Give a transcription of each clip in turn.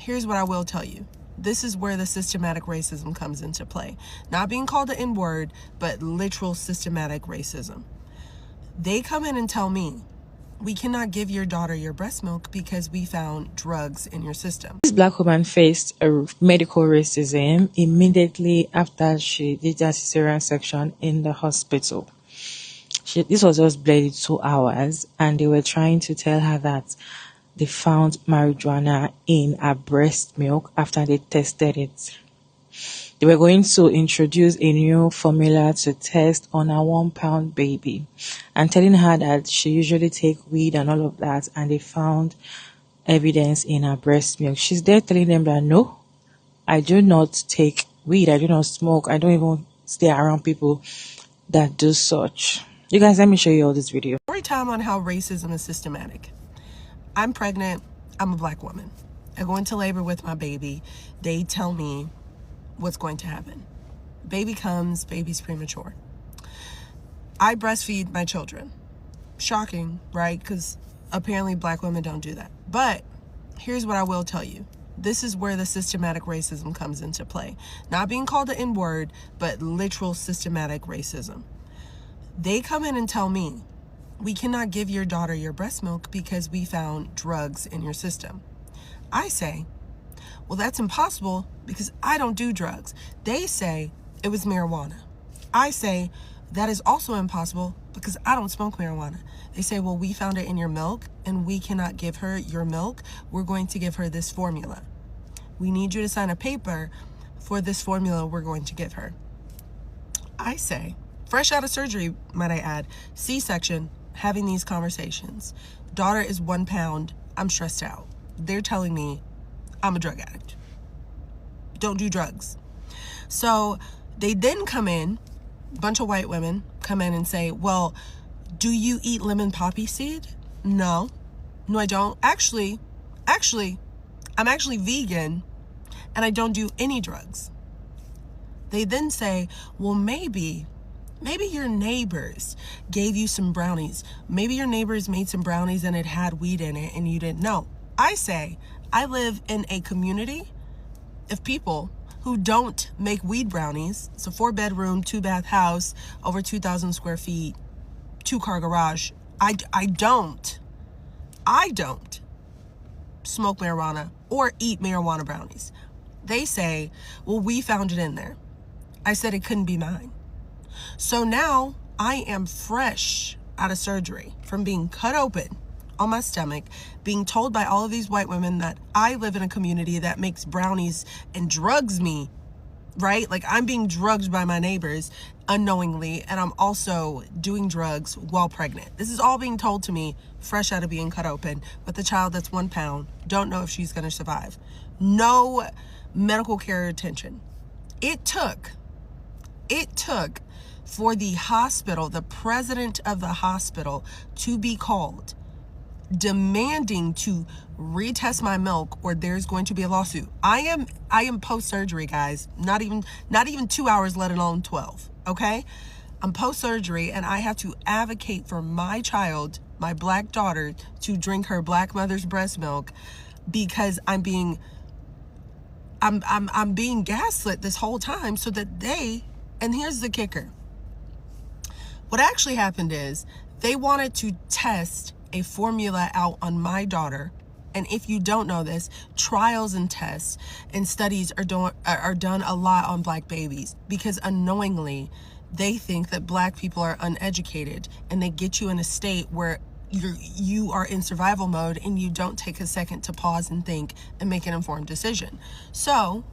here's what I will tell you. This is where the systematic racism comes into play. Not being called the N-word, but literal systematic racism. They come in and tell me, we cannot give your daughter your breast milk because we found drugs in your system. This black woman faced a medical racism immediately after she did a cesarean section in the hospital. This was just barely 2 hours, and they were trying to tell her that they found marijuana in her breast milk after they tested it. They were going to introduce a new formula to test on a 1-pound baby, and telling her that she usually take weed and all of that, and they found evidence in her breast milk. She's there telling them that no, I do not take weed, I do not smoke, I don't even stay around people that do such. You guys, let me show you all this video. Story time on how racism is systematic. I'm pregnant, I'm a black woman. I go into labor with my baby. They tell me what's going to happen. Baby comes, baby's premature. I breastfeed my children. Shocking, right? Because apparently black women don't do that. But here's what I will tell you. This is where the systematic racism comes into play. Not being called the N-word, but literal systematic racism. They come in and tell me, we cannot give your daughter your breast milk because we found drugs in your system. I say, well, that's impossible because I don't do drugs. They say it was marijuana. I say that is also impossible because I don't smoke marijuana. They say, well, we found it in your milk and we cannot give her your milk. We're going to give her this formula. We need you to sign a paper for this formula we're going to give her. I say, fresh out of surgery, might I add, C-section, having these conversations. Daughter is 1 pound. I'm stressed out. They're telling me I'm a drug addict. Don't do drugs. So they then come in, a bunch of white women come in and say, well, do you eat lemon poppy seed? No, I don't. Actually, I'm actually vegan and I don't do any drugs. They then say, well, maybe your neighbors gave you some brownies. Maybe your neighbors made some brownies and it had weed in it and you didn't know. I say, I live in a community of people who don't make weed brownies. It's a 4-bedroom, 2-bath house, over 2,000 square feet, 2-car garage. I don't smoke marijuana or eat marijuana brownies. They say, well, we found it in there. I said it couldn't be mine. So now I am fresh out of surgery from being cut open on my stomach, being told by all of these white women that I live in a community that makes brownies and drugs me, right? Like I'm being drugged by my neighbors unknowingly, and I'm also doing drugs while pregnant. This is all being told to me fresh out of being cut open with a child that's 1 pound. Don't know if she's gonna survive. No medical care or attention. It took for the hospital, the president of the hospital, to be called, demanding to retest my milk or there's going to be a lawsuit. I am post-surgery, guys. Not even 2 hours, let alone 12, okay? I'm post-surgery and I have to advocate for my child, my black daughter, to drink her black mother's breast milk because I'm being gaslit this whole time so that they, and here's the kicker. What actually happened is they wanted to test a formula out on my daughter. And if you don't know this, trials and tests and studies are done a lot on black babies because unknowingly they think that black people are uneducated and they get you in a state where you are in survival mode and you don't take a second to pause and think and make an informed decision. So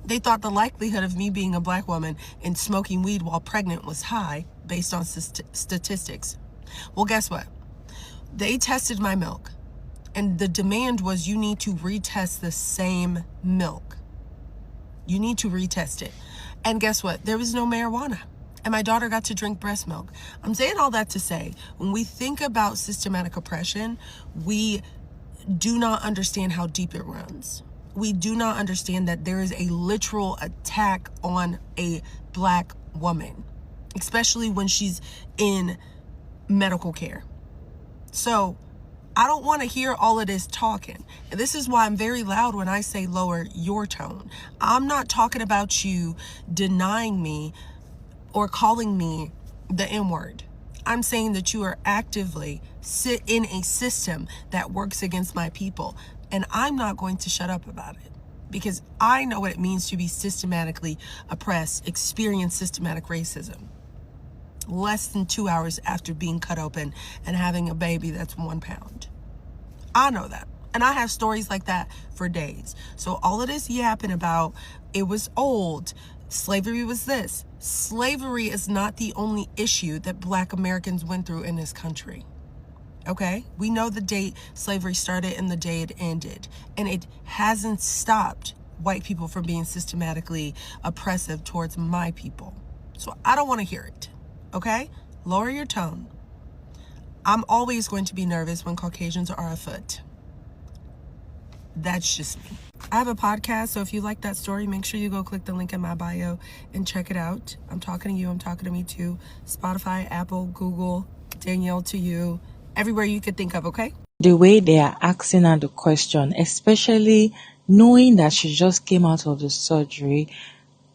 they thought the likelihood of me being a black woman and smoking weed while pregnant was high based on statistics. Well, guess what? They tested my milk and the demand was you need to retest the same milk. You need to retest it. And guess what? There was no marijuana. And my daughter got to drink breast milk. I'm saying all that to say, when we think about systematic oppression, we do not understand how deep it runs. We do not understand that there is a literal attack on a black woman, especially when she's in medical care. So I don't want to hear all of this talking. And this is why I'm very loud when I say lower your tone. I'm not talking about you denying me or calling me the N word. I'm saying that you are actively sit in a system that works against my people. And I'm not going to shut up about it because I know what it means to be systematically oppressed, experience systematic racism. Less than 2 hours after being cut open and having a baby that's 1 pound. I know that. And I have stories like that for days. So all of this yapping about it was old, slavery was this. Slavery is not the only issue that Black Americans went through in this country. Okay? We know the date slavery started and the day it ended. And it hasn't stopped white people from being systematically oppressive towards my people. So I don't want to hear it. Okay? Lower your tone. I'm always going to be nervous when Caucasians are afoot. That's just me. I have a podcast, so if you like that story, make sure you go click the link in my bio and check it out. I'm talking to you. I'm talking to me too. Spotify, Apple, Google, Danielle to you, everywhere you could think of, okay? The way they are asking her the question, especially knowing that she just came out of the surgery,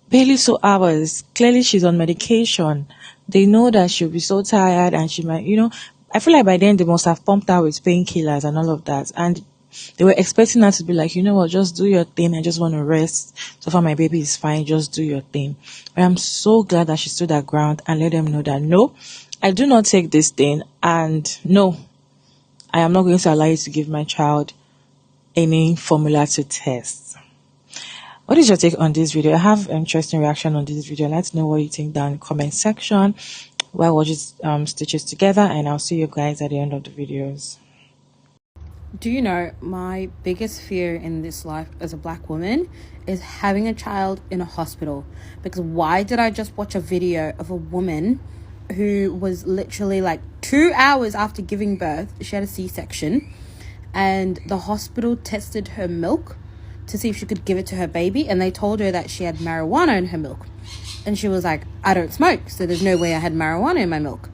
barely 2 hours. Clearly, she's on medication. They know that she'll be so tired and she might, I feel like by then they must have pumped her with painkillers and all of that. And they were expecting her to be like, you know what, just do your thing. I just want to rest. So far, my baby is fine. Just do your thing. But I'm so glad that she stood her ground and let them know that, no, I do not take this thing. And no, I am not going to allow you to give my child any formula to test. What is your take on this video? I have an interesting reaction on this video. I'd like to know what you think down in the comment section while I watch stitches together, and I'll see you guys at the end of the videos. Do you know, my biggest fear in this life as a Black woman is having a child in a hospital. Because why did I just watch a video of a woman who was literally like 2 hours after giving birth, she had a C-section, and the hospital tested her milk to see if she could give it to her baby, and they told her that she had marijuana in her milk. And she was like, I don't smoke, so there's no way I had marijuana in my milk.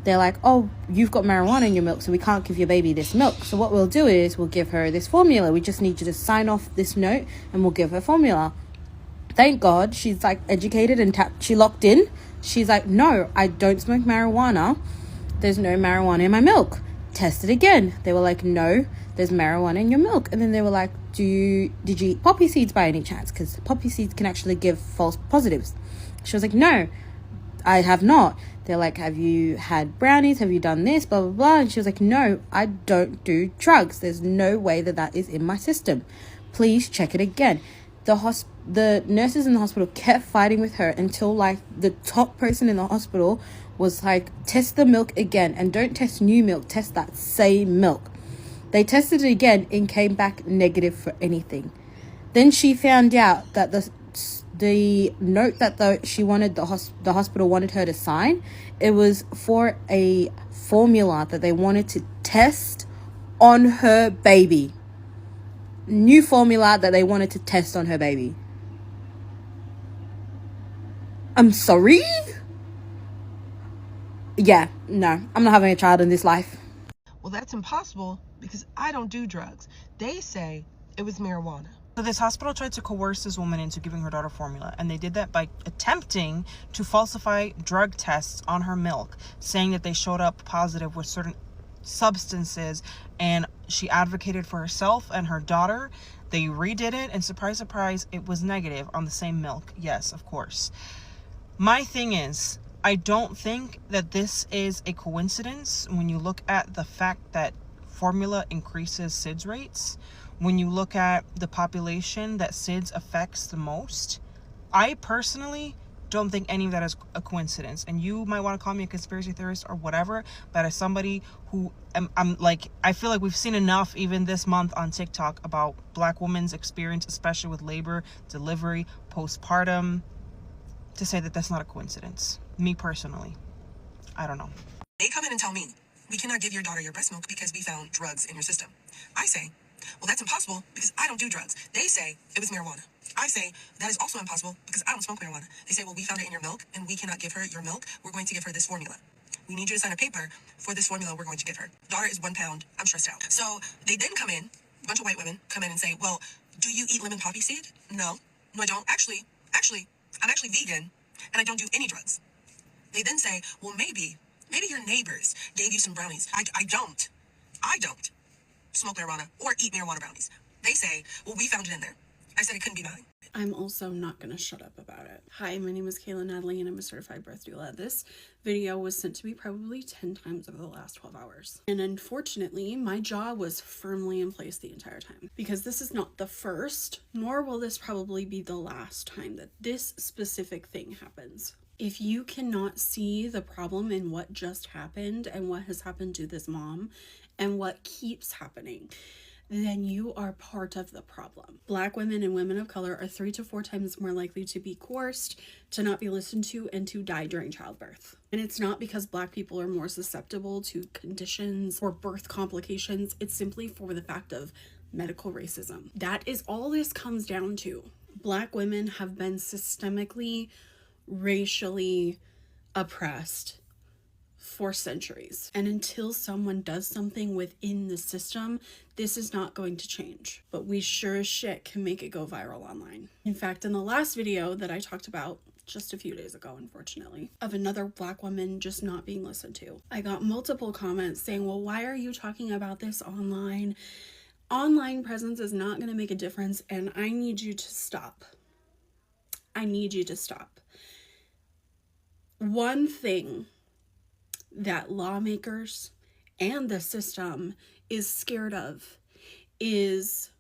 They're like, oh, you've got marijuana in your milk, so we can't give your baby this milk. So what we'll do is we'll give her this formula. We just need you to sign off this note and we'll give her formula. Thank God she's like educated and she locked in. She's like, no, I don't smoke marijuana. There's no marijuana in my milk. Test it again. They were like, no, there's marijuana in your milk. And then they were like, did you eat poppy seeds by any chance? Because poppy seeds can actually give false positives. She was like, no, I have not. They're like, have you had brownies? Have you done this? Blah, blah, blah. And she was like, no, I don't do drugs. There's no way that is in my system. Please check it again. The nurses in the hospital kept fighting with her until like the top person in the hospital was like, test the milk again, and don't test new milk, test that same milk. They tested it again and came back negative for anything. Then she found out that the note that she wanted the hospital wanted her to sign, it was for a formula that they wanted to test on her baby. New formula that they wanted to test on her baby. I'm sorry? Yeah, no, I'm not having a child in this life. Well, that's impossible because I don't do drugs. They say it was marijuana. So this hospital tried to coerce this woman into giving her daughter formula, and they did that by attempting to falsify drug tests on her milk, saying that they showed up positive with certain substances, and she advocated for herself and her daughter. They redid it, and surprise, surprise, it was negative on the same milk. Yes, of course. My thing is, I don't think that this is a coincidence when you look at the fact that formula increases SIDS rates. When you look at the population that SIDS affects the most, I personally don't think any of that is a coincidence. And you might want to call me a conspiracy theorist or whatever, but as somebody who I'm like, I feel like we've seen enough even this month on TikTok about Black women's experience, especially with labor, delivery, postpartum, to say that that's not a coincidence. Me personally, I don't know. They come in and tell me, we cannot give your daughter your breast milk because we found drugs in your system. I say, well, that's impossible because I don't do drugs. They say it was marijuana. I say that is also impossible because I don't smoke marijuana. They say, well, we found it in your milk and we cannot give her your milk. We're going to give her this formula. we need you to sign a paper for this formula we're going to give her. Daughter is 1 pound. I'm stressed out. So they then come in, a bunch of white women come in and say, well, do you eat lemon poppy seed? No, I don't. Actually, I'm actually vegan and I don't do any drugs. They then say, well, maybe your neighbors gave you some brownies. I don't smoke marijuana or eat marijuana brownies. They say, well, we found it in there. I said it couldn't be mine. I'm also not going to shut up about it. Hi, my name is Kayla Natalie and I'm a certified birth doula. This video was sent to me probably 10 times over the last 12 hours. And unfortunately, my jaw was firmly in place the entire time, because this is not the first, nor will this probably be the last time that this specific thing happens. If you cannot see the problem in what just happened and what has happened to this mom and what keeps happening, then you are part of the problem. Black women and women of color are 3 to 4 times more likely to be coerced, to not be listened to, and to die during childbirth. And it's not because Black people are more susceptible to conditions or birth complications. It's simply for the fact of medical racism. That is all this comes down to. Black women have been systemically, racially oppressed for centuries. And until someone does something within the system, this is not going to change. But we sure as shit can make it go viral online. In fact, in the last video that I talked about just a few days ago, unfortunately, of another Black woman just not being listened to, I got multiple comments saying, well, why are you talking about this online? Online presence is not going to make a difference, and I need you to stop. I need you to stop. One thing that lawmakers and the system is scared of is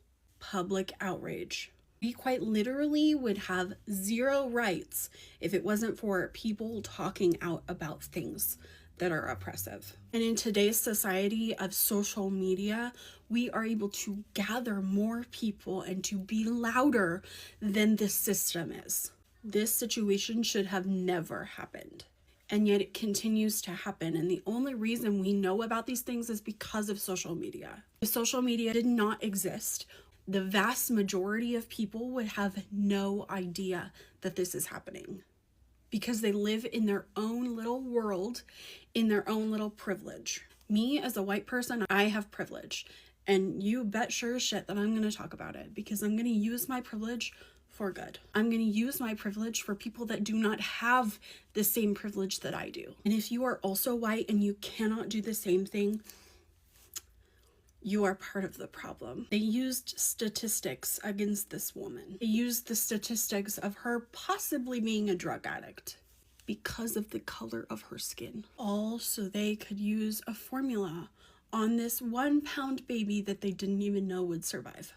public outrage. We quite literally would have zero rights if it wasn't for people talking out about things that are oppressive. And in today's society of social media, we are able to gather more people and to be louder than the system is. This situation should have never happened. And yet it continues to happen. And the only reason we know about these things is because of social media. If social media did not exist, the vast majority of people would have no idea that this is happening, because they live in their own little world, in their own little privilege. Me as a white person, I have privilege. And you bet sure as shit that I'm going to talk about it, because I'm going to use my privilege for good. I'm going to use my privilege for people that do not have the same privilege that I do. And if you are also white and you cannot do the same thing, you are part of the problem. They used statistics against this woman. They used the statistics of her possibly being a drug addict because of the color of her skin. All so they could use a formula on this 1 pound baby that they didn't even know would survive.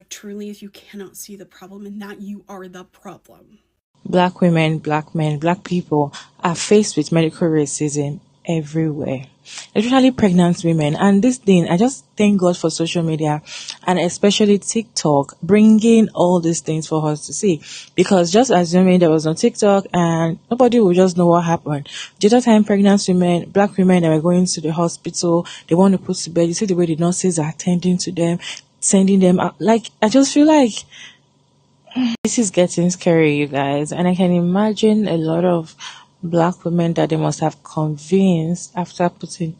Truly, if you cannot see the problem in that, you are the problem. Black women, Black men, Black people are faced with medical racism everywhere, especially pregnant women. And this thing, I just thank God for social media, and especially TikTok, bringing all these things for us to see. Because just assuming there was no TikTok and nobody would just know what happened. The other time, pregnant women, Black women that were going to the hospital, they want to put to bed, you see the way the nurses are attending to them, sending them out. Like, I just feel like this is getting scary, you guys. And I can imagine a lot of Black women that they must have convinced after putting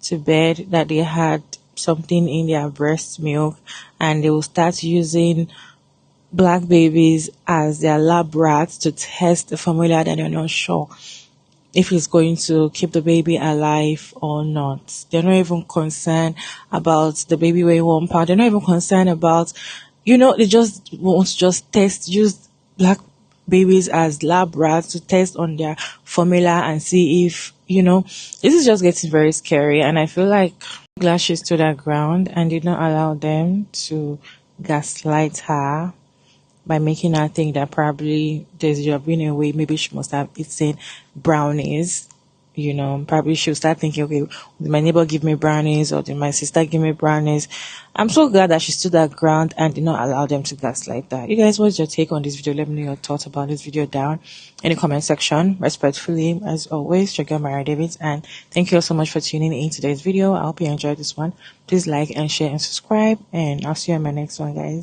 to bed that they had something in their breast milk, and they will start using Black babies as their lab rats to test the formula that they're not sure if it's going to keep the baby alive or not. They're not even concerned about the baby weighing 1 pound. They're not even concerned about, they just want to just use Black babies as lab rats to test on their formula and see if, this is just getting very scary. And I feel like glad she stood her ground and did not allow them to gaslight her by making her think that probably there's been a way, maybe she must have eaten brownies. Probably she'll start thinking, okay, did my neighbor give me brownies, or did my sister give me brownies? I'm so glad that she stood her ground and did not allow them to gaslight that. You guys, what's your take on this video? Let me know your thoughts about this video down in the comment section. Respectfully, as always, check out Mara Davids, and thank you all so much for tuning in today's video. I hope you enjoyed this one. Please like and share and subscribe, and I'll see you in my next one, guys.